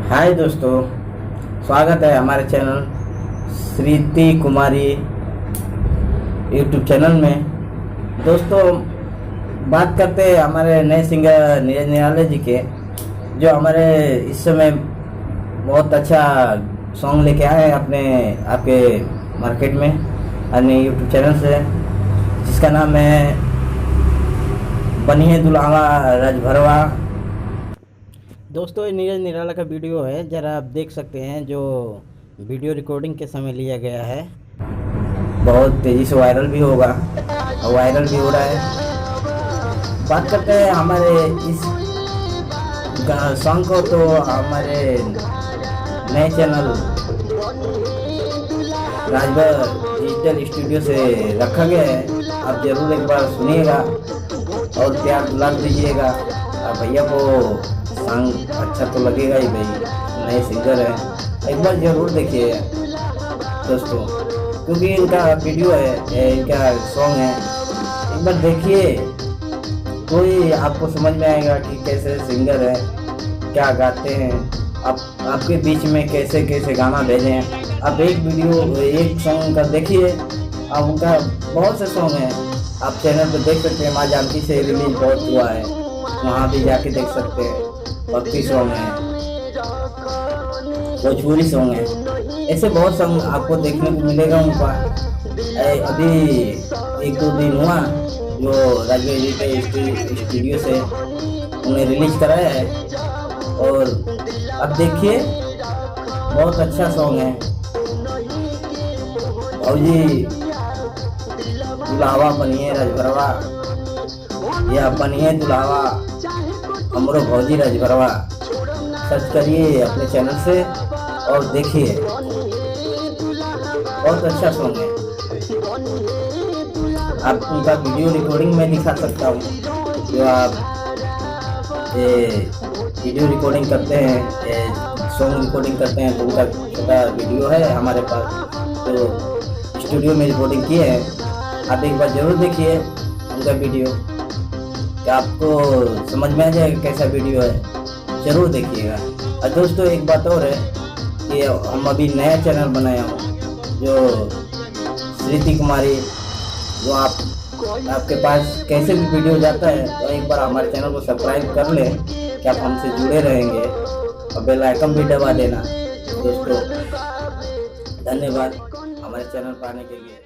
हाय दोस्तों, स्वागत है हमारे चैनल श्रीति कुमारी यूट्यूब चैनल में। दोस्तों, बात करते हैं हमारे नए सिंगर नीरज निराला जी के, जो हमारे इस समय बहुत अच्छा सॉन्ग लेके आए हैं अपने आपके मार्केट में अपने यूट्यूब चैनल से, जिसका नाम है बनिए दुल्हावा राजभरवा। दोस्तों, ये नीरज निराला का वीडियो है, ज़रा आप देख सकते हैं। जो वीडियो रिकॉर्डिंग के समय लिया गया है, बहुत तेज़ी से वायरल भी होगा और वायरल भी हो रहा है। बात करते हैं हमारे इस सॉन्ग को, तो हमारे नए चैनल राजभर डिजिटल स्टूडियो से रखा गया है। आप ज़रूर एक बार सुनिएगा और प्यार दुलार दीजिएगा। भैया को सॉन्ग अच्छा तो लगेगा ही, भाई नए सिंगर है, एक बार ज़रूर देखिए दोस्तों, क्योंकि इनका वीडियो है, इनका सॉन्ग है, एक बार देखिए तो ही आपको समझ में आएगा कि कैसे सिंगर है, क्या गाते हैं, आपके बीच में कैसे कैसे गाना भेजें। आप एक वीडियो एक सॉन्ग का देखिए, आप उनका बहुत से सॉन्ग हैं, आप चैनल पर देख सकते हैं। माँ जानकी से रिलीज बहुत हुआ है, वहाँ भी जाके देख सकते हैं। भक्ति सॉन्ग है, भोजपुरी सॉन्ग है, ऐसे बहुत सॉन्ग आपको देखने को मिलेगा उनका। अभी एक दो दिन हुआ जो राजभर डिजिटल स्टूडियो से उन्हें रिलीज कराया है, और अब देखिए बहुत अच्छा सॉन्ग है। भौजी दुल्हावा बनिए राजभरवा, या बनिए दुल्हावा हमरो भौजी राजभरवा, सर्च करिए अपने चैनल से और देखिए, बहुत अच्छा सॉन्ग है। आप उनका वीडियो रिकॉर्डिंग में दिखा सकता हूँ, जो आप वीडियो रिकॉर्डिंग करते हैं, सॉन्ग रिकॉर्डिंग करते हैं, तो उनका छोटा वीडियो है हमारे पास, तो स्टूडियो में रिकॉर्डिंग किए हैं। आप एक बार ज़रूर देखिए उनका वीडियो, कि आपको समझ में आ जाएगा कैसा वीडियो है, ज़रूर देखिएगा। और दोस्तों, एक बात और है कि हम अभी नया चैनल बनाया हूँ, जो श्रीति कुमारी, जो आपके पास कैसे भी वीडियो जाता है, तो एक बार हमारे चैनल को सब्सक्राइब कर लें कि आप हमसे जुड़े रहेंगे, और बेल आइकन भी दबा देना। दोस्तों, धन्यवाद हमारे चैनल पर आने के लिए।